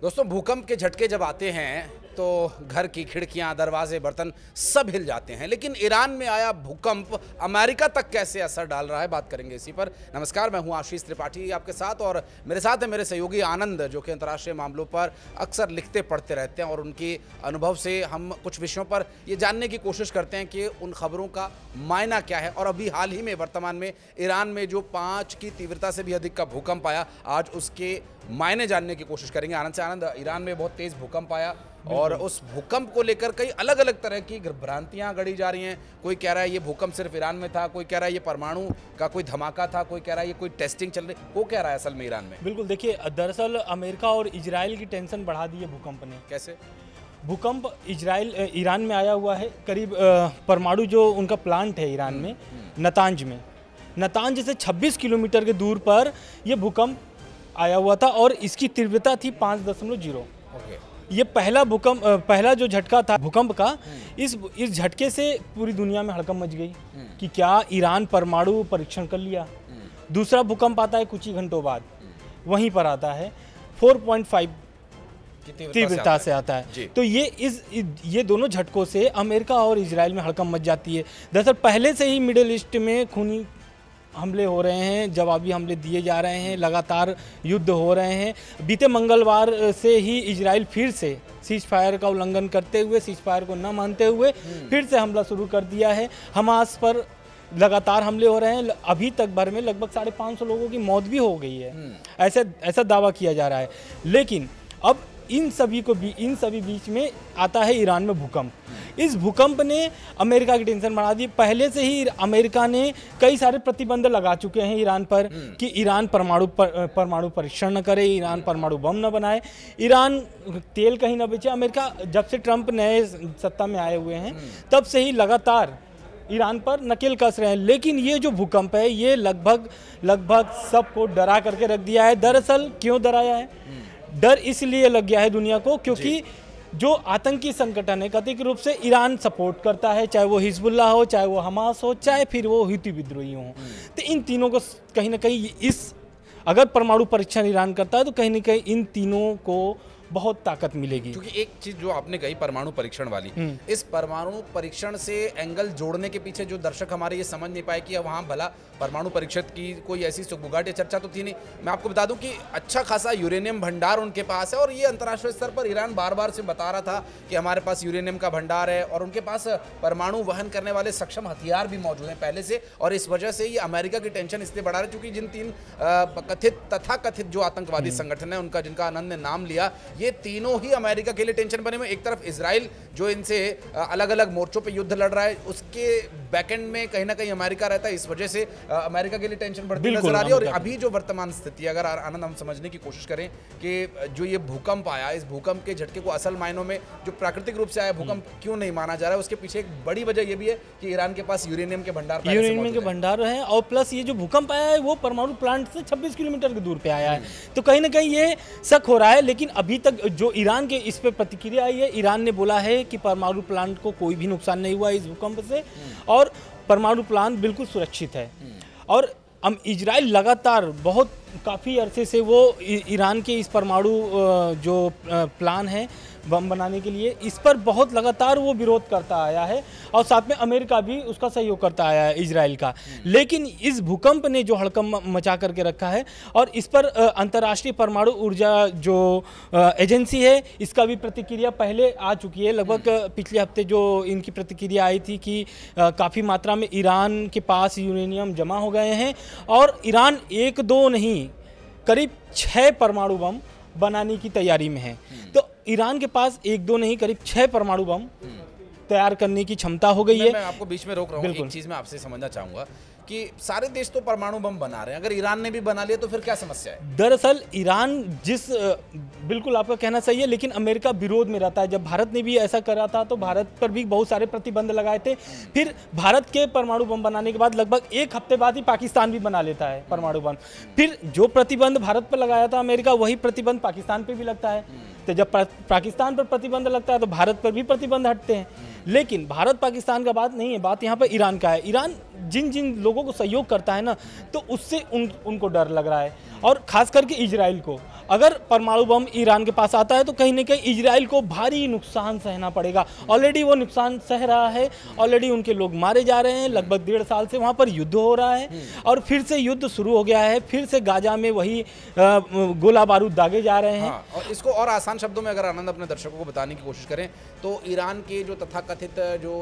दोस्तों, भूकंप के झटके जब आते हैं तो घर की खिड़कियां, दरवाजे, बर्तन सब हिल जाते हैं। लेकिन ईरान में आया भूकंप अमेरिका तक कैसे असर डाल रहा है, बात करेंगे इसी पर। नमस्कार, मैं हूं आशीष त्रिपाठी आपके साथ, और मेरे साथ है मेरे सहयोगी आनंद, जो कि अंतर्राष्ट्रीय मामलों पर अक्सर लिखते पढ़ते रहते हैं और उनके अनुभव से हम कुछ विषयों पर ये जानने की कोशिश करते हैं कि उन खबरों का मायना क्या है। और अभी हाल ही में वर्तमान में ईरान में जो 5 की तीव्रता से भी अधिक का भूकंप आया, आज उसके मायने जानने की कोशिश करेंगे आनंद से। आनंद, ईरान में बहुत तेज भूकंप आया और उस भूकंप को लेकर कई अलग अलग तरह की भ्रांतियां गढ़ी जा रही हैं। कोई कह रहा है ये भूकंप सिर्फ ईरान में था, कोई कह रहा है ये परमाणु का कोई धमाका था, कोई कह रहा है ये कोई टेस्टिंग चल रही। वो कह रहा है असल में ईरान में? बिल्कुल, देखिए, दरअसल अमेरिका और इजराइल की टेंशन बढ़ा दी है भूकंप ने। कैसे? भूकंप ईरान में आया हुआ है। करीब परमाणु जो उनका प्लांट है ईरान में, नतांज से 26 किलोमीटर के दूर पर यह भूकंप आया हुआ था और इसकी तीव्रता थी 5.0। ये पहला जो झटका था भूकंप का, इस झटके से पूरी दुनिया में हड़कंप मच गई कि क्या ईरान परमाणु परीक्षण कर लिया। दूसरा भूकंप आता है कुछ ही घंटों बाद, वहीं पर आता है 4.5 तीव्रता से आता है। तो ये दोनों झटकों से अमेरिका और इजराइल में हड़कंप मच जाती है। दरअसल पहले से ही मिडिल ईस्ट में खूनी हमले हो रहे हैं, जवाबी हमले दिए जा रहे हैं, लगातार युद्ध हो रहे हैं। बीते मंगलवार से ही इजराइल फिर से सीज फायर का उल्लंघन करते हुए, सीज फायर को न मानते हुए फिर से हमला शुरू कर दिया है। हमास पर लगातार हमले हो रहे हैं। अभी तक भर में लगभग 550 लोगों की मौत भी हो गई है, ऐसा दावा किया जा रहा है। लेकिन अब इन सभी बीच में आता है ईरान में भूकंप। इस भूकंप ने अमेरिका की टेंशन बढ़ा दी। पहले से ही अमेरिका ने कई सारे प्रतिबंध लगा चुके हैं ईरान पर कि ईरान परमाणु परीक्षण न करे, ईरान परमाणु बम न बनाए, ईरान तेल कहीं न बेचे। अमेरिका जब से ट्रंप नए सत्ता में आए हुए हैं तब से ही लगातार ईरान पर नकेल कस रहे हैं। लेकिन ये जो भूकंप है ये लगभग सबको डरा करके रख दिया है। दरअसल क्यों डराया है? डर इसलिए लग गया है दुनिया को क्योंकि जो आतंकी संगठन है कथित रूप से ईरान सपोर्ट करता है, चाहे वो हिजबुल्लाह हो, चाहे वो हमास हो, चाहे फिर वो हूती विद्रोही हो, तो इन तीनों को कहीं ना कहीं अगर परमाणु परीक्षण ईरान करता है तो कहीं ना कहीं इन तीनों को बहुत ताकत मिलेगी। क्योंकि एक चीज जो आपने कही परमाणु परीक्षण वाली, इस परमाणु परीक्षण से एंगल जोड़ने के पीछे जो दर्शक हमारे ये समझ नहीं पाए कि वहाँ भला परमाणु परीक्षण की कोई ऐसी सुगबुगाहट या चर्चा तो थी नहीं। मैं आपको बता दूं कि अच्छा खासा यूरेनियम भंडार उनके पास है और ये अंतर्राष्ट्रीय स्तर पर ईरान बार बार से बता रहा था कि हमारे पास यूरेनियम का भंडार है और उनके पास परमाणु वहन करने वाले सक्षम हथियार भी मौजूद हैं पहले से। और इस वजह से ये अमेरिका की टेंशन इसलिए बढ़ा रहा है क्योंकि जिन 3 तथाकथित जो आतंकवादी संगठन है उनका, जिनका आनंद ने नाम लिया, ये तीनों ही अमेरिका के लिए टेंशन बने हुए। एक तरफ इजराइल जो इनसे अलग अलग मोर्चों पे युद्ध लड़ रहा है, उसके बैकएंड में कहीं ना कहीं अमेरिका रहता है। इस वजह से अमेरिका के लिए टेंशन बढ़ती नजर आ रही है। और अभी जो वर्तमान स्थिति, अगर आनंद हम समझने की कोशिश करें कि जो ये भूकंप आया, इस भूकंप के झटके को असल मायनों में जो प्राकृतिक रूप से आया भूकंप क्यों नहीं माना जा रहा है, उसके पीछे एक बड़ी वजह ये भी है कि ईरान के पास यूरेनियम के भंडार है और प्लस ये जो भूकंप आया है वो परमाणु प्लांट से 26 किलोमीटर की दूर पे आया है। तो कहीं ना कहीं ये शक हो रहा है। लेकिन अभी तक जो ईरान के इस पे प्रतिक्रिया आई है, ईरान ने बोला है कि परमाणु प्लांट को कोई भी नुकसान नहीं हुआ इस भूकंप से और परमाणु प्लांट बिल्कुल सुरक्षित है। और इजराइल लगातार काफ़ी अरसे से वो ईरान के इस परमाणु जो प्लान है बम बनाने के लिए, इस पर बहुत लगातार वो विरोध करता आया है और साथ में अमेरिका भी उसका सहयोग करता आया है इजराइल का। लेकिन इस भूकंप ने जो हड़कंप मचा करके रखा है और इस पर अंतर्राष्ट्रीय परमाणु ऊर्जा जो एजेंसी है, इसका भी प्रतिक्रिया पहले आ चुकी है। लगभग पिछले हफ्ते जो इनकी प्रतिक्रिया आई थी कि काफ़ी मात्रा में ईरान के पास यूरेनियम जमा हो गए हैं और ईरान 1-2 नहीं, करीब 6 परमाणु बम बनाने की तैयारी में है। तो ईरान के पास 1-2 नहीं, करीब 6 परमाणु बम तैयार करने की क्षमता हो गई है। मैं आपको बीच में रोक रहा हूँ, एक चीज मैं आपसे समझना चाहूंगा कि सारे देश तो परमाणु बम बना रहे हैं, अगर ईरान ने भी बना लिया तो फिर क्या समस्या है? दरअसल ईरान बिल्कुल आपका कहना सही है, लेकिन अमेरिका विरोध में रहता है। जब भारत ने भी ऐसा करा था तो भारत पर भी बहुत सारे प्रतिबंध लगाए थे। फिर भारत के परमाणु बम बनाने के बाद लगभग 1 हफ्ते बाद ही पाकिस्तान भी बना लेता है परमाणु बम। फिर जो प्रतिबंध भारत पर लगाया था अमेरिका, वही प्रतिबंध पाकिस्तान पर भी लगता है। तो जब पाकिस्तान पर प्रतिबंध लगता है तो भारत पर भी प्रतिबंध हटते हैं। लेकिन भारत पाकिस्तान का बात नहीं है, बात यहाँ पर ईरान का है। ईरान जिन जिन लोगों को सहयोग करता है ना, तो उससे उनको डर लग रहा है, और खास करके इजराइल को। अगर परमाणु बम ईरान के पास आता है तो कहीं ना कहीं इजराइल को भारी नुकसान सहना पड़ेगा। ऑलरेडी वो नुकसान सह रहा है, ऑलरेडी उनके लोग मारे जा रहे हैं, लगभग 1.5 साल से वहाँ पर युद्ध हो रहा है और फिर से युद्ध शुरू हो गया है, फिर से गाजा में वही गोला बारूद दागे जा रहे हैं। हाँ, और इसको और आसान शब्दों में अगर आनंद अपने दर्शकों को बताने की कोशिश करें तो ईरान के जो तथाकथित जो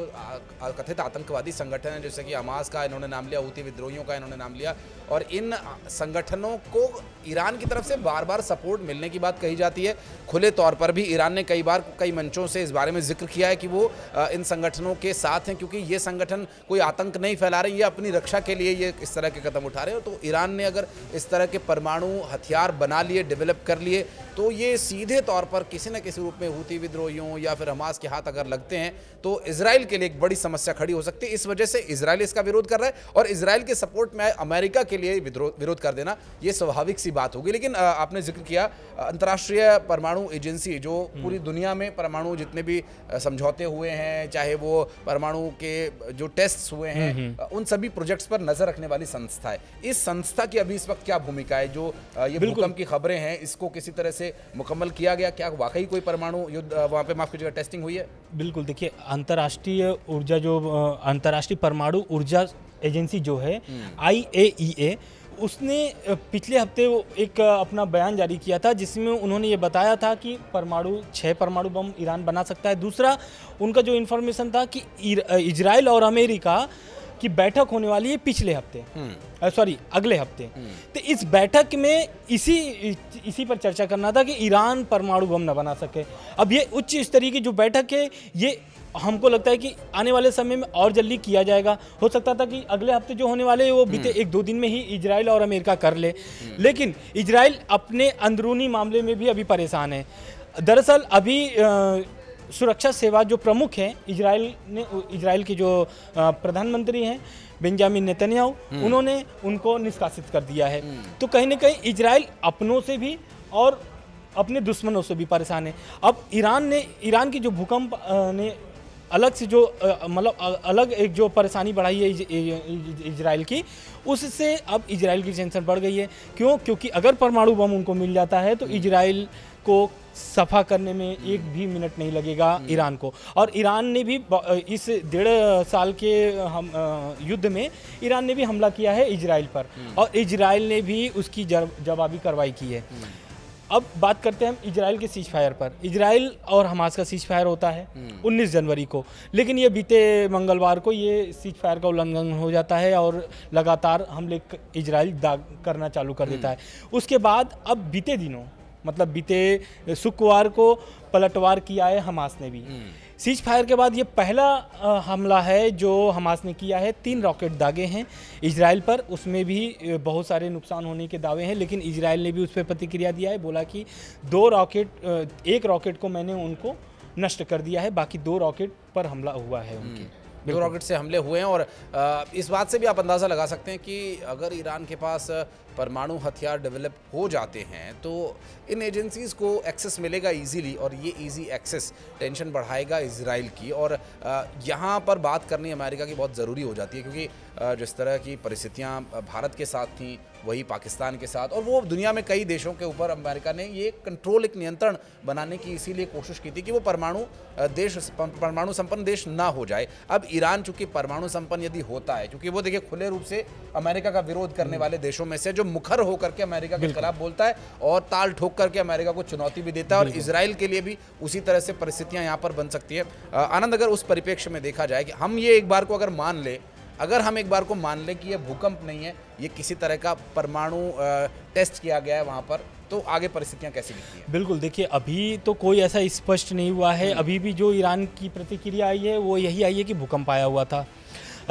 कथित आतंकवादी संगठन है, जैसे कि हमास का इन्होंने नाम लिया, हूती विद्रोहियों का इन्होंने नाम लिया, और इन संगठनों को ईरान की तरफ से बार बार सपोर्ट मिलने की बात कही जाती है। खुले तौर पर भी ईरान ने कई बार कई मंचों से इस बारे में जिक्र किया है कि वो इन संगठनों के साथ हैं, क्योंकि ये संगठन कोई आतंक नहीं फैला रहे, ये अपनी रक्षा के लिए ये इस तरह के कदम उठा रहे हैं। तो ईरान ने अगर इस तरह के परमाणु हथियार बना लिए, डेवलप कर लिए, तो ये सीधे तौर पर किसी न किसी रूप में हूती विद्रोहियों या फिर हमास के हाथ अगर लगते हैं तो इजराइल के लिए एक बड़ी समस्या खड़ी हो सकती है। इस वजह से इजराइल इसका विरोध कर रहा है और इजराइल के सपोर्ट में अमेरिका के लिए विरोध कर देना ये स्वाभाविक सी बात होगी। लेकिन आपने जिक्र किया अंतर्राष्ट्रीय परमाणु एजेंसी, जो पूरी दुनिया में परमाणु जितने भी समझौते हुए हैं, चाहे वो परमाणु के जो टेस्ट हुए हैं, उन सभी प्रोजेक्ट्स पर नजर रखने वाली संस्था है। इस संस्था की अभी इस वक्त क्या भूमिका है? जो ये भूकंप की खबरें हैं, इसको किसी तरह से मुकम्मल किया गया? क्या वाकई कोई परमाणु युद्ध वहाँ पे, माफ कीजिएगा, टेस्टिंग हुई है? बिल्कुल, देखिए अंतर्राष्ट्रीय परमाणु ऊर्जा एजेंसी जो है IAEA, उसने पिछले हफ्ते एक अपना बयान जारी किया था जिसमें उन्होंने ये बताया था कि 6 परमाणु बम ईरान बना सकता है। दूसरा उनका जो इन्फॉर्मेशन था कि इजराइल और अमेरिका की बैठक होने वाली है पिछले हफ्ते, अगले हफ्ते। तो इस बैठक में इसी पर चर्चा करना था कि ईरान परमाणु बम न बना सके। अब ये उच्च स्तरीय की जो बैठक है, ये हमको लगता है कि आने वाले समय में और जल्दी किया जाएगा। हो सकता था कि अगले हफ्ते जो होने वाले हैं वो बीते 1-2 दिन में ही इजराइल और अमेरिका कर ले, लेकिन इजराइल अपने अंदरूनी मामले में भी अभी परेशान है। दरअसल अभी सुरक्षा सेवा जो प्रमुख हैं इजराइल के जो प्रधानमंत्री हैं बेंजामिन नेतन्याहू, उन्होंने उनको निष्कासित कर दिया है। तो कहीं ना कहीं इजराइल अपनों से भी और अपने दुश्मनों से भी परेशान है। अब ईरान की जो भूकंप ने अलग से जो अलग एक जो परेशानी बढ़ाई है इजराइल की, उससे अब इजराइल की टेंशन बढ़ गई है। क्योंकि अगर परमाणु बम उनको मिल जाता है तो इजराइल को सफा करने में 1 भी मिनट नहीं लगेगा ईरान को। और ईरान ने भी इस 1.5 साल के युद्ध में ईरान ने भी हमला किया है इजराइल पर, और इजराइल ने भी उसकी जवाबी कार्रवाई की है। अब बात करते हैं हम इजराइल के सीज फायर पर। इजराइल और हमास का सीज फायर होता है 19 जनवरी को, लेकिन ये बीते मंगलवार को ये सीज फायर का उल्लंघन हो जाता है और लगातार हमले इजराइल करना चालू कर देता है। उसके बाद अब बीते दिनों, मतलब बीते शुक्रवार को पलटवार किया है हमास ने भी। सीज फायर के बाद ये पहला हमला है जो हमास ने किया है। 3 रॉकेट दागे हैं इजराइल पर, उसमें भी बहुत सारे नुकसान होने के दावे हैं, लेकिन इजराइल ने भी उस पर प्रतिक्रिया दिया है। बोला कि 1 रॉकेट को मैंने उनको नष्ट कर दिया है, बाकी 2 रॉकेट पर हमला हुआ है उनके। 2 रॉकेट से हमले हुए हैं। और इस बात से भी आप अंदाज़ा लगा सकते हैं कि अगर ईरान के पास परमाणु हथियार डेवलप हो जाते हैं तो इन एजेंसीज़ को एक्सेस मिलेगा इजीली, और ये इजी एक्सेस टेंशन बढ़ाएगा इजराइल की। और यहाँ पर बात करनी अमेरिका की बहुत ज़रूरी हो जाती है, क्योंकि जिस तरह की परिस्थितियाँ भारत के साथ थी वही पाकिस्तान के साथ, और वो दुनिया में कई देशों के ऊपर अमेरिका ने ये कंट्रोल, एक नियंत्रण बनाने की इसीलिए कोशिश की थी कि वो परमाणु संपन्न देश ना हो जाए। अब ईरान चूंकि परमाणु संपन्न यदि होता है, क्योंकि वो देखिए खुले रूप से अमेरिका का विरोध करने वाले देशों में से जो मुखर होकर के अमेरिका के खिलाफ बोलता है और ताल ठोक करके अमेरिका को चुनौती भी देता है, और इजराइल के लिए भी उसी तरह से परिस्थितियां यहाँ पर बन सकती है। आनंद, अगर उस परिप्रेक्ष्य में देखा जाए कि हम ये एक बार को अगर मान लें कि ये भूकंप नहीं है, ये किसी तरह का परमाणु टेस्ट किया गया है वहाँ पर, तो आगे परिस्थितियां कैसी दिखती हैं? बिल्कुल, देखिए अभी तो कोई ऐसा स्पष्ट नहीं हुआ है। अभी भी जो ईरान की प्रतिक्रिया आई है वो यही आई है कि भूकंप आया हुआ था।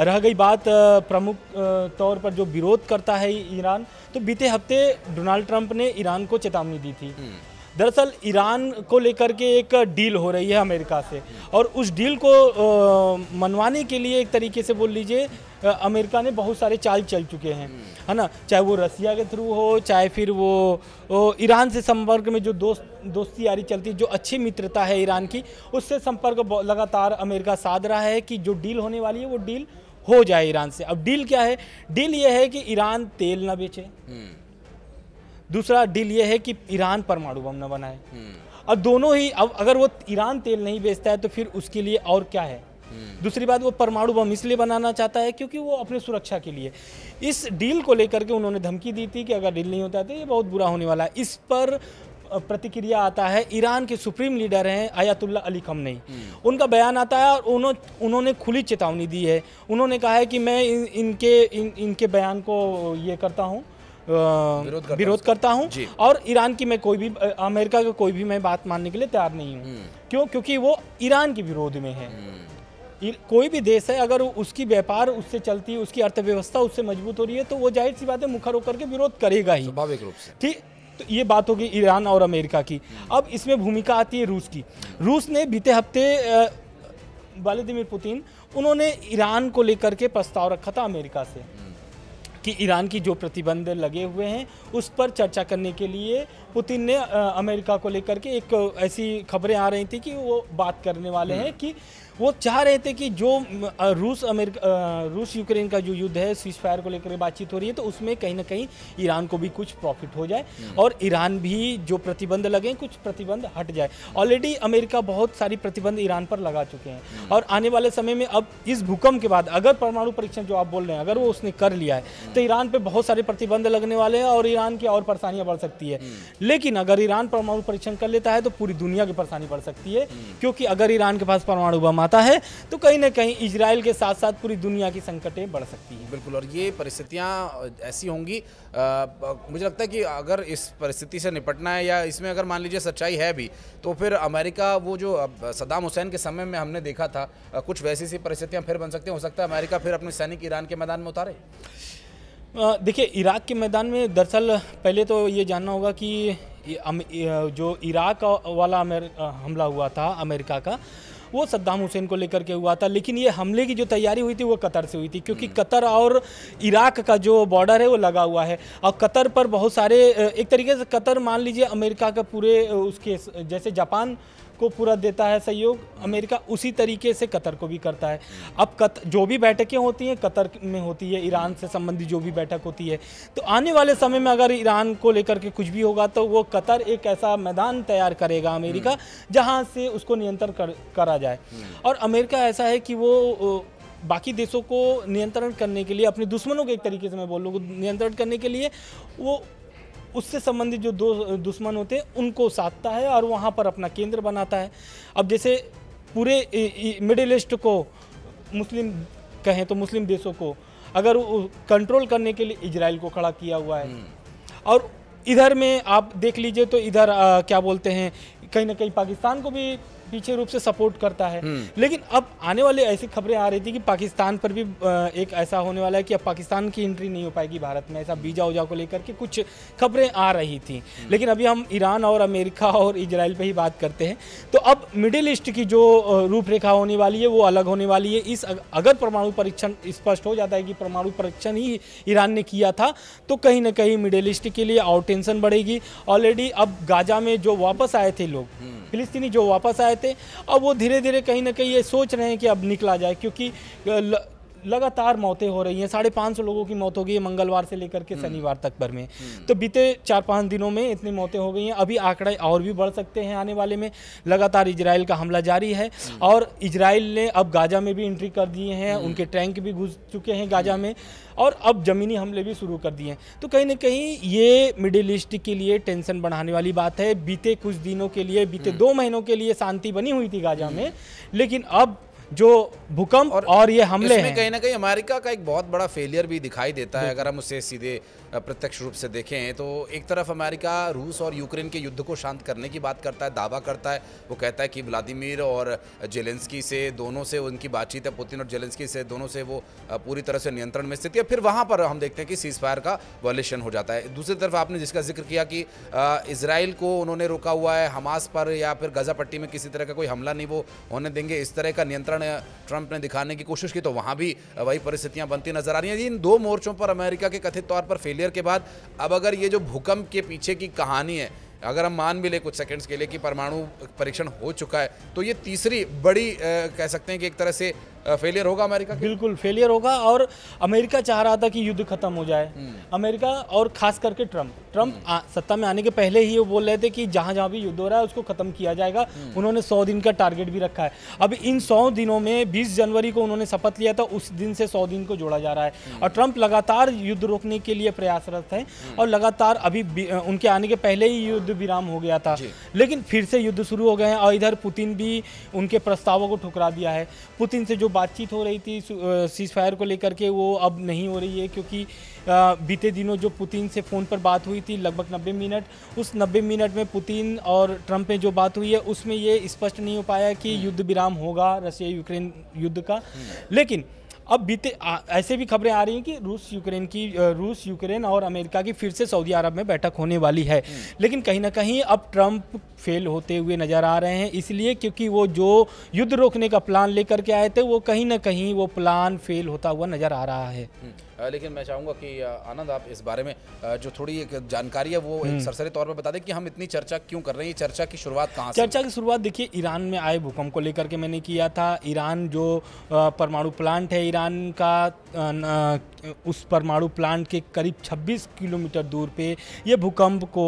रह गई बात प्रमुख तौर पर जो विरोध करता है ईरान, तो बीते हफ्ते डोनाल्ड ट्रंप ने ईरान को चेतावनी दी थी। दरअसल ईरान को लेकर के एक डील हो रही है अमेरिका से, और उस डील को मनवाने के लिए एक तरीके से बोल लीजिए अमेरिका ने बहुत सारे चाल चल चुके हैं, है ना। चाहे वो रसिया के थ्रू हो, चाहे फिर वो ईरान से संपर्क में जो दोस्ती यारी चलती, जो अच्छी मित्रता है ईरान की, उससे संपर्क लगातार अमेरिका साध रहा है कि जो डील होने वाली है वो डील हो जाए ईरान से। अब डील क्या है? डील ये है कि ईरान तेल ना बेचे, दूसरा डील ये है कि ईरान परमाणु बम न बनाए। और दोनों ही, अब अगर वो ईरान तेल नहीं बेचता है तो फिर उसके लिए और क्या है। दूसरी बात, वो परमाणु बम इसलिए बनाना चाहता है क्योंकि वो अपनी सुरक्षा के लिए। इस डील को लेकर के उन्होंने धमकी दी थी कि अगर डील नहीं होता तो ये बहुत बुरा होने वाला है। इस पर प्रतिक्रिया आता है, ईरान के सुप्रीम लीडर हैं अयातुल्ला अली खमनेई, उनका बयान आता है और उन्होंने खुली चेतावनी दी है। उन्होंने कहा है कि मैं इनके बयान को ये करता हूँ, विरोध करता हूँ और ईरान की मैं कोई भी, अमेरिका का कोई भी मैं बात मानने के लिए तैयार नहीं हूँ। क्यों? क्योंकि वो ईरान के विरोध में है। कोई भी देश है, अगर उसकी व्यापार उससे चलती है, उसकी अर्थव्यवस्था उससे मजबूत हो रही है, तो वो जाहिर सी बात है मुखर होकर के विरोध करेगा ही, स्वाभाविक रूप से। ठीक, तो ये बात होगी ईरान और अमेरिका की। अब इसमें भूमिका आती है रूस की। रूस ने बीते हफ्ते व्लादिमीर पुतिन, उन्होंने ईरान को लेकर के प्रस्ताव रखा था अमेरिका से कि ईरान की जो प्रतिबंध लगे हुए हैं उस पर चर्चा करने के लिए पुतिन ने अमेरिका को लेकर के, एक ऐसी खबरें आ रही थी कि वो बात करने वाले हैं कि वो चाह रहे थे कि जो रूस यूक्रेन का जो युद्ध है, सीज फायर को लेकर बातचीत हो रही है, तो उसमें कहीं ना कहीं ईरान को भी कुछ प्रॉफिट हो जाए और ईरान भी जो प्रतिबंध लगे कुछ प्रतिबंध हट जाए। ऑलरेडी अमेरिका बहुत सारी प्रतिबंध ईरान पर लगा चुके हैं और आने वाले समय में, अब इस भूकंप के बाद अगर परमाणु परीक्षण जो आप बोल रहे हैं अगर वो उसने कर लिया है तो ईरान पे बहुत सारे प्रतिबंध लगने वाले हैं और ईरान की और परेशानियां बढ़ सकती है। लेकिन अगर ईरान परमाणु परीक्षण कर लेता है तो पूरी दुनिया की परेशानी बढ़ सकती है, क्योंकि अगर ईरान के पास परमाणु बम आता है तो कहीं ना कहीं इजराइल के साथ साथ पूरी दुनिया की संकटें बढ़ सकती हैं। बिल्कुल, और ये परिस्थितियां ऐसी होंगी, मुझे लगता है कि अगर इस परिस्थिति से निपटना है या इसमें अगर मान लीजिए सच्चाई है भी, तो फिर अमेरिका, वो जो सद्दाम हुसैन के समय में हमने देखा था, कुछ वैसी सी परिस्थितियां फिर बन सकती हैं। हो सकता है अमेरिका फिर अपने सैनिक ईरान के मैदान में उतारे। देखिए, इराक के मैदान में दरअसल पहले तो ये जानना होगा कि जो इराक वाला हमला हुआ था अमेरिका का, वो सद्दाम हुसैन को लेकर के हुआ था, लेकिन ये हमले की जो तैयारी हुई थी वो कतर से हुई थी, क्योंकि कतर और इराक का जो बॉर्डर है वो लगा हुआ है और कतर पर बहुत सारे, एक तरीके से कतर मान लीजिए अमेरिका का पूरे उसके, जैसे जापान को पूरा देता है सहयोग अमेरिका, उसी तरीके से कतर को भी करता है। अब जो भी बैठकें होती हैं कतर में होती है, ईरान से संबंधित जो भी बैठक होती है, तो आने वाले समय में अगर ईरान को लेकर के कुछ भी होगा तो वो कतर एक ऐसा मैदान तैयार करेगा अमेरिका जहां से उसको नियंत्रण करा जाए। और अमेरिका ऐसा है कि वो बाकी देशों को नियंत्रण करने के लिए, अपने दुश्मनों के एक तरीके से मैं बोल लूँ, नियंत्रण करने के लिए वो उससे संबंधित जो दो दुश्मन होते हैं उनको साधता है और वहाँ पर अपना केंद्र बनाता है। अब जैसे पूरे मिडिल ईस्ट को, मुस्लिम कहें तो मुस्लिम देशों को अगर कंट्रोल करने के लिए इजराइल को खड़ा किया हुआ है, और इधर में आप देख लीजिए तो इधर क्या बोलते हैं, कहीं ना कहीं पाकिस्तान को भी पीछे रूप से सपोर्ट करता है। लेकिन अब आने वाले ऐसी खबरें आ रही थी कि पाकिस्तान पर भी एक ऐसा होने वाला है कि अब पाकिस्तान की एंट्री नहीं हो पाएगी भारत में, ऐसा वीजा उजा को लेकर के कुछ खबरें आ रही थी। लेकिन अभी हम ईरान और अमेरिका और इजराइल पे ही बात करते हैं, तो अब मिडिल ईस्ट की जो रूपरेखा होने वाली है वो अलग होने वाली है। इस अगर परमाणु परीक्षण स्पष्ट हो जाता है कि परमाणु परीक्षण ही ईरान ने किया था, तो कहीं ना कहीं मिडिल ईस्ट के लिए और टेंशन बढ़ेगी। ऑलरेडी अब गाजा में जो वापस आए थे लोग, फिलिस्तीनी जो वापस आए थे, अब वो धीरे धीरे कहीं ना कहीं ये सोच रहे हैं कि अब निकला जाए, क्योंकि लगातार मौतें हो रही हैं। 550 लोगों की मौत हो गई है मंगलवार से लेकर के शनिवार तक भर में। तो बीते 4-5 दिनों में इतनी मौतें हो गई हैं। अभी आंकड़े और भी बढ़ सकते हैं आने वाले में। लगातार इजराइल का हमला जारी है और इजराइल ने अब गाजा में भी एंट्री कर दिए हैं, उनके टैंक भी घुस चुके हैं गाजा में और अब जमीनी हमले भी शुरू कर दिए हैं। तो कहीं ना कहीं ये मिडिल ईस्ट के लिए टेंशन बढ़ाने वाली बात है। बीते कुछ दिनों के लिए, बीते 2 महीनों के लिए शांति बनी हुई थी गाजा में, लेकिन अब जो भूकंप और ये हमले हैं, कहीं ना कहीं अमेरिका का एक बहुत बड़ा फेलियर भी दिखाई देता है। अगर हम उसे सीधे प्रत्यक्ष रूप से देखें तो एक तरफ अमेरिका रूस और यूक्रेन के युद्ध को शांत करने की बात करता है, दावा करता है, वो कहता है कि व्लादिमीर और जेलेंस्की से, दोनों से उनकी बातचीत है, पुतिन और जेलेंस्की से, दोनों से वो पूरी तरह से नियंत्रण में स्थिति है। फिर वहाँ पर हम देखते हैं कि सीज फायर का वायलेशन हो जाता है। दूसरी तरफ आपने जिसका जिक्र किया कि इजराइल को उन्होंने रोका हुआ है, हमास पर या फिर गाजा पट्टी में किसी तरह का कोई हमला नहीं वो होने देंगे, इस तरह का नियंत्रण ट्रंप ने दिखाने की कोशिश की, तो वहाँ भी वही परिस्थितियाँ बनती नजर आ रही हैं। इन 2 मोर्चों पर अमेरिका के कथित तौर पर फेलियर के बाद अब अगर ये जो भूकंप के पीछे की कहानी है, अगर हम मान भी ले कुछ सेकंड्स के लिए कि परमाणु परीक्षण हो चुका है, तो ये तीसरी बड़ी कह सकते हैं कि एक तरह से फेलियर होगा अमेरिका का? बिल्कुल फेलियर होगा। और अमेरिका चाह रहा था कि युद्ध खत्म हो जाए, अमेरिका और खास करके ट्रम्प सत्ता में आने के पहले ही वो बोल रहे थे कि जहां जहां भी युद्ध हो रहा है उसको खत्म किया जाएगा। उन्होंने 100 दिन का टारगेट भी रखा है। अब इन 100 दिनों में 20 जनवरी को उन्होंने शपथ लिया था, उस दिन से 100 दिन को जोड़ा जा रहा है और ट्रम्प लगातार युद्ध रोकने के लिए प्रयासरत है और लगातार अभी उनके आने के पहले ही युद्ध विराम हो गया था, लेकिन फिर से युद्ध शुरू हो गए हैं और इधर पुतिन भी उनके प्रस्तावों को ठुकरा दिया है। पुतिन से जो बातचीत हो रही थी सीज फायर को लेकर के वो अब नहीं हो रही है, क्योंकि बीते दिनों जो पुतिन से फ़ोन पर बात हुई थी लगभग 90 मिनट, उस 90 मिनट में पुतिन और ट्रम्प में जो बात हुई है उसमें ये स्पष्ट नहीं हो पाया कि युद्ध विराम होगा रशिया यूक्रेन युद्ध का। लेकिन अब ऐसे भी खबरें आ रही हैं कि रूस यूक्रेन और अमेरिका की फिर से सऊदी अरब में बैठक होने वाली है, लेकिन कहीं ना कहीं अब ट्रम्प फेल होते हुए नज़र आ रहे हैं, इसलिए क्योंकि वो जो युद्ध रोकने का प्लान लेकर के आए थे वो कहीं ना कहीं वो प्लान फेल होता हुआ नज़र आ रहा है। लेकिन मैं चाहूँगा कि आनंद आप इस बारे में जो थोड़ी एक जानकारी है वो एक सरसरी तौर पर बता दें कि हम इतनी चर्चा क्यों कर रहे हैं, चर्चा की शुरुआत कहाँ से? चर्चा की शुरुआत देखिए ईरान में आए भूकंप को लेकर के मैंने किया था। ईरान जो परमाणु प्लांट है ईरान का, उस परमाणु प्लांट के करीब 26 किलोमीटर दूर पे ये भूकंप को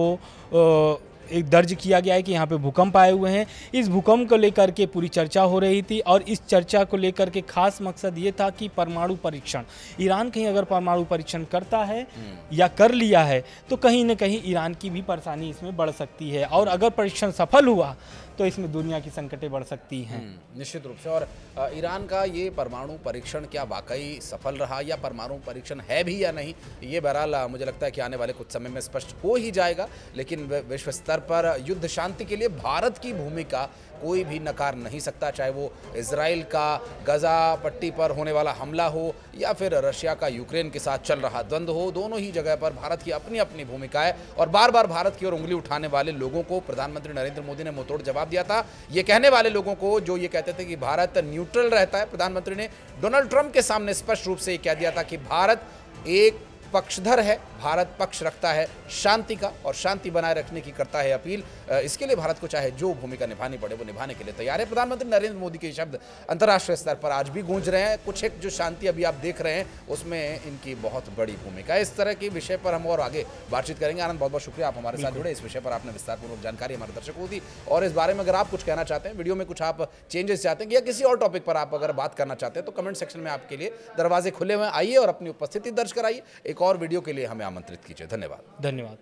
एक दर्ज किया गया है कि यहाँ पे भूकंप आए हुए हैं। इस भूकंप को लेकर के पूरी चर्चा हो रही थी और इस चर्चा को लेकर के खास मकसद ये था कि परमाणु परीक्षण, ईरान कहीं अगर परमाणु परीक्षण करता है या कर लिया है तो कहीं ना कहीं ईरान की भी परेशानी इसमें बढ़ सकती है और अगर परीक्षण सफल हुआ तो इसमें दुनिया की संकटें बढ़ सकती हैं। निश्चित रूप से। और ईरान का ये परमाणु परीक्षण क्या वाकई सफल रहा या परमाणु परीक्षण है भी या नहीं, ये बहरहाल मुझे लगता है कि आने वाले कुछ समय में स्पष्ट हो ही जाएगा। लेकिन विश्व स्तर पर युद्ध शांति के लिए भारत की भूमिका कोई भी नकार नहीं सकता, चाहे वो इजराइल का गजा पट्टी पर होने वाला हमला हो या फिर रशिया का यूक्रेन के साथ चल रहा द्वंद्व हो। दोनों ही जगह पर भारत की अपनी अपनी भूमिका है और बार बार भारत की ओर उंगली उठाने वाले लोगों को प्रधानमंत्री नरेंद्र मोदी ने मुंहतोड़ जवाब दिया था। ये कहने वाले लोगों को जो ये कहते थे कि भारत न्यूट्रल रहता है, प्रधानमंत्री ने डोनाल्ड ट्रंप के सामने स्पष्ट रूप से ये कह दिया था कि भारत एक पक्षधर है, भारत पक्ष रखता है शांति का और शांति बनाए रखने की करता है अपील। इसके लिए भारत को चाहे जो भूमिका निभानी पड़े वो निभाने के लिए तैयार है। प्रधानमंत्री नरेंद्र मोदी के शब्द अंतर्राष्ट्रीय स्तर पर आज भी गूंज रहे हैं। कुछ एक जो शांति अभी आप देख रहे हैं उसमें इनकी बहुत बड़ी भूमिका है। इस तरह के विषय पर हम और आगे बातचीत करेंगे। आनंद, बहुत बहुत शुक्रिया आप हमारे साथ जुड़े, इस विषय पर आपने विस्तारपूर्वक जानकारी हमारे दर्शकों को दी। और इस बारे में अगर आप कुछ कहना चाहते हैं, वीडियो में कुछ आप चेंजेस चाहते हैं या किसी और टॉपिक पर आप अगर बात करना चाहते हैं तो कमेंट सेक्शन में आपके लिए दरवाजे खुले हुए, आइए और अपनी उपस्थिति दर्ज कराइए। एक और वीडियो के लिए हमें आमंत्रित कीजिए। धन्यवाद।